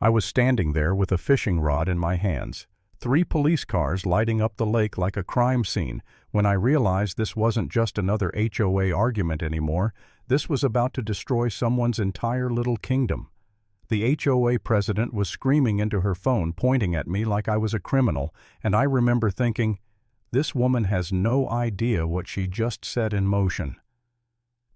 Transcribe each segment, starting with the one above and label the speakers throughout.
Speaker 1: I was standing there with a fishing rod in my hands, 3 police cars lighting up the lake like a crime scene, when I realized this wasn't just another HOA argument anymore. This was about to destroy someone's entire little kingdom. The HOA president was screaming into her phone, pointing at me like I was a criminal, and I remember thinking, this woman has no idea what she just set in motion.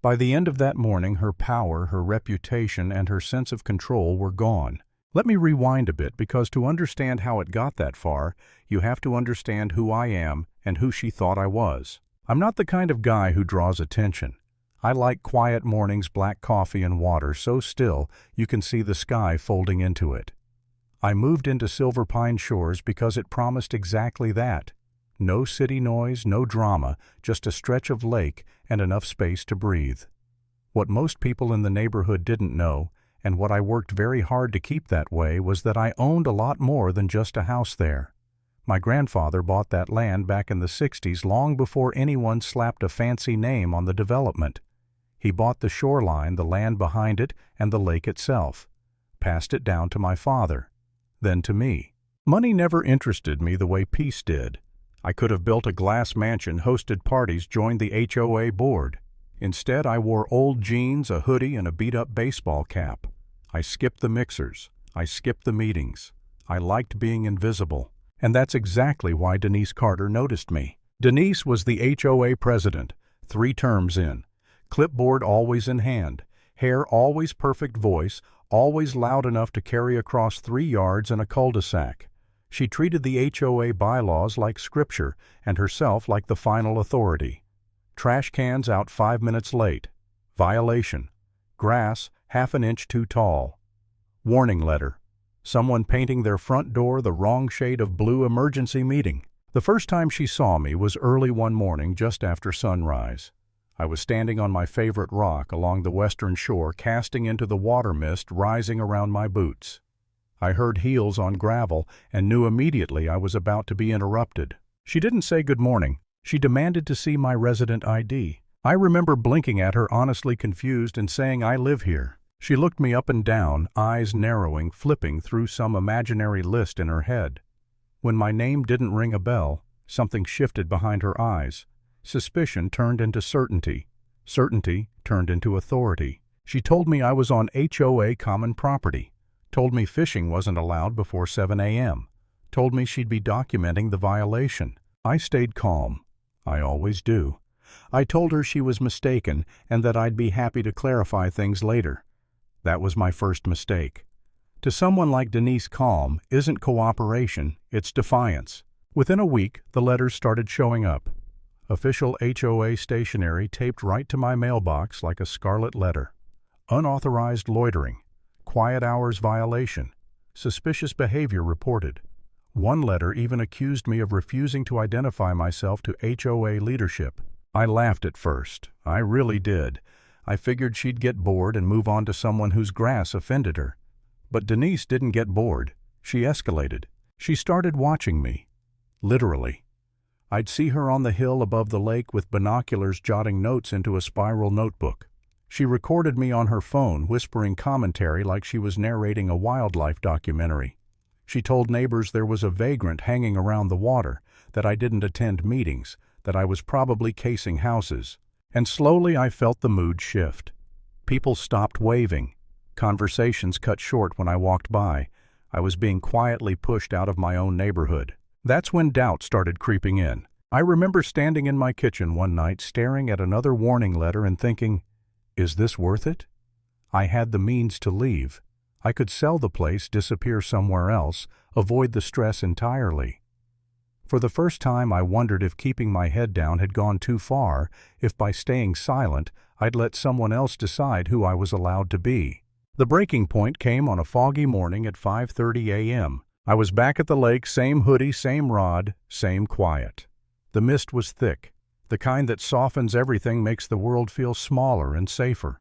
Speaker 1: By the end of that morning, her power, her reputation, and her sense of control were gone. Let me rewind a bit, because to understand how it got that far, you have to understand who I am and who she thought I was. I'm not the kind of guy who draws attention. I like quiet mornings, black coffee, and water so still you can see the sky folding into it. I moved into Silver Pine Shores because it promised exactly that. No city noise, no drama, just a stretch of lake and enough space to breathe. What most people in the neighborhood didn't know, and what I worked very hard to keep that way, was that I owned a lot more than just a house there. My grandfather bought that land back in the 60s, long before anyone slapped a fancy name on the development. He bought the shoreline, the land behind it, and the lake itself. Passed it down to my father, then to me. Money never interested me the way peace did. I could have built a glass mansion, hosted parties, joined the HOA board. Instead, I wore old jeans, a hoodie, and a beat-up baseball cap. I skipped the mixers. I skipped the meetings. I liked being invisible. And that's exactly why Denise Carter noticed me. Denise was the HOA president, 3 terms in. Clipboard always in hand. Hair always perfect, voice always loud enough to carry across 3 yards in a cul-de-sac. She treated the HOA bylaws like scripture and herself like the final authority. Trash cans out 5 minutes late. Violation. Grass half an inch too tall. Warning letter. Someone painting their front door the wrong shade of blue. Emergency meeting. The first time she saw me was early one morning just after sunrise. I was standing on my favorite rock along the western shore, casting into the water mist rising around my boots. I heard heels on gravel and knew immediately I was about to be interrupted. She didn't say good morning. She demanded to see my resident ID. I remember blinking at her, honestly confused, and saying, "I live here." She looked me up and down, eyes narrowing, flipping through some imaginary list in her head. When my name didn't ring a bell, something shifted behind her eyes. Suspicion turned into certainty. Certainty turned into authority. She told me I was on HOA common property. Told me fishing wasn't allowed before 7 a.m. Told me she'd be documenting the violation. I stayed calm. I always do. I told her she was mistaken and that I'd be happy to clarify things later. That was my first mistake. To someone like Denise, calm isn't cooperation, it's defiance. Within a week, the letters started showing up. Official HOA stationery taped right to my mailbox like a scarlet letter. Unauthorized loitering. Quiet hours violation. Suspicious behavior reported. One letter even accused me of refusing to identify myself to HOA leadership. I laughed at first. I really did. I figured she'd get bored and move on to someone whose grass offended her. But Denise didn't get bored. She escalated. She started watching me. Literally. I'd see her on the hill above the lake with binoculars, jotting notes into a spiral notebook. She recorded me on her phone, whispering commentary like she was narrating a wildlife documentary. She told neighbors there was a vagrant hanging around the water, that I didn't attend meetings, that I was probably casing houses. And slowly I felt the mood shift. People stopped waving. Conversations cut short when I walked by. I was being quietly pushed out of my own neighborhood. That's when doubt started creeping in. I remember standing in my kitchen one night, staring at another warning letter and thinking, is this worth it? I had the means to leave. I could sell the place, disappear somewhere else, avoid the stress entirely. For the first time, I wondered if keeping my head down had gone too far, if by staying silent, I'd let someone else decide who I was allowed to be. The breaking point came on a foggy morning at 5:30 a.m. I was back at the lake, same hoodie, same rod, same quiet. The mist was thick, the kind that softens everything, makes the world feel smaller and safer.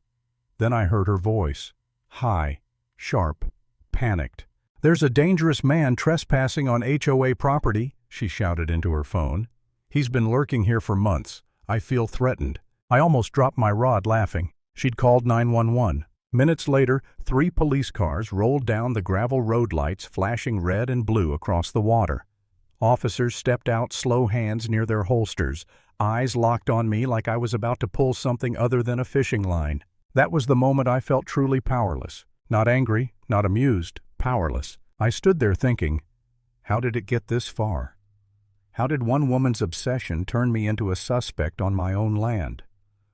Speaker 1: Then I heard her voice, high, sharp, panicked. "There's a dangerous man trespassing on HOA property," she shouted into her phone. "He's been lurking here for months. I feel threatened." I almost dropped my rod laughing. She'd called 911. Minutes later, 3 police cars rolled down the gravel road lights, flashing red and blue across the water. Officers stepped out, slow hands near their holsters, eyes locked on me like I was about to pull something other than a fishing line. That was the moment I felt truly powerless. Not angry, not amused, powerless. I stood there thinking, how did it get this far? How did one woman's obsession turn me into a suspect on my own land?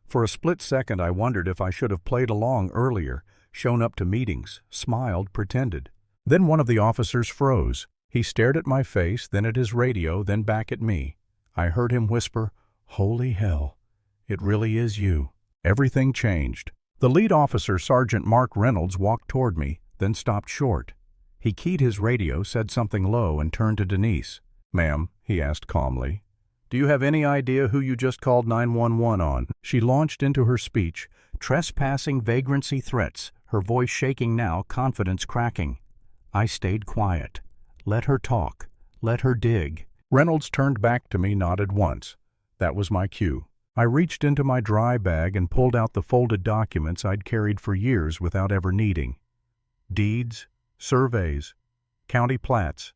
Speaker 1: For a split second I wondered if I should have played along earlier, shown up to meetings, smiled, pretended. Then one of the officers froze. He stared at my face, then at his radio, then back at me. I heard him whisper, "Holy hell, it really is you." Everything changed. The lead officer, Sergeant Mark Reynolds, walked toward me, then stopped short. He keyed his radio, said something low, and turned to Denise. "Ma'am," he asked calmly, "do you have any idea who you just called 911 on?" She launched into her speech, trespassing, vagrancy, threats, her voice shaking now, confidence cracking. I stayed quiet. Let her talk. Let her dig. Reynolds turned back to me, nodded once. That was my cue. I reached into my dry bag and pulled out the folded documents I'd carried for years without ever needing. Deeds, surveys, county plats,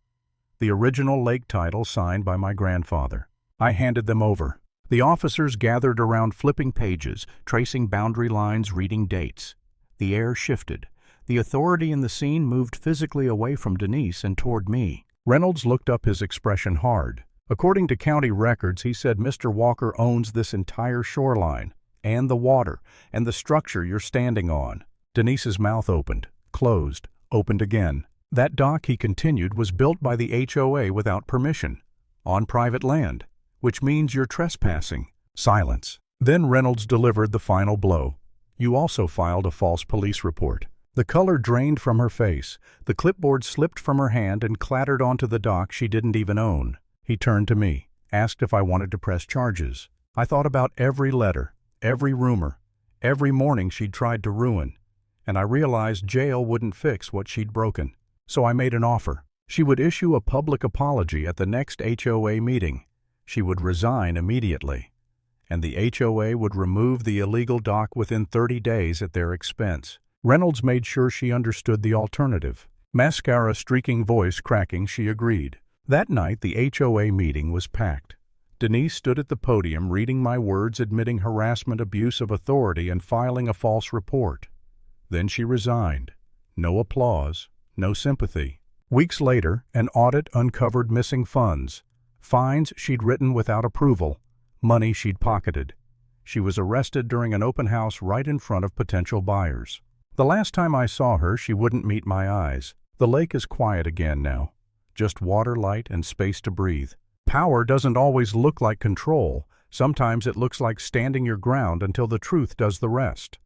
Speaker 1: the original lake title signed by my grandfather. I handed them over. The officers gathered around, flipping pages, tracing boundary lines, reading dates. The air shifted. The authority in the scene moved physically away from Denise and toward me. Reynolds looked up, his expression hard. According to county records, he said Mr. Walker owns this entire shoreline, and the water, and the structure you're standing on. Denise's mouth opened, closed, opened again. That dock, he continued, was built by the HOA without permission, on private land, which means you're trespassing. Silence. Then Reynolds delivered the final blow. You also filed a false police report. The color drained from her face. The clipboard slipped from her hand and clattered onto the dock she didn't even own. He turned to me, asked if I wanted to press charges. I thought about every letter, every rumor, every morning she'd tried to ruin, and I realized jail wouldn't fix what she'd broken. So I made an offer. She would issue a public apology at the next HOA meeting. She would resign immediately, and the HOA would remove the illegal dock within 30 days at their expense. Reynolds made sure she understood the alternative. Mascara streaking, voice cracking, she agreed. That night, the HOA meeting was packed. Denise stood at the podium reading my words, admitting harassment, abuse of authority, and filing a false report. Then she resigned. No applause, no sympathy. Weeks later, an audit uncovered missing funds, fines she'd written without approval, money she'd pocketed. She was arrested during an open house right in front of potential buyers. The last time I saw her, she wouldn't meet my eyes. The lake is quiet again now. Just water, light, and space to breathe. Power doesn't always look like control. Sometimes it looks like standing your ground until the truth does the rest.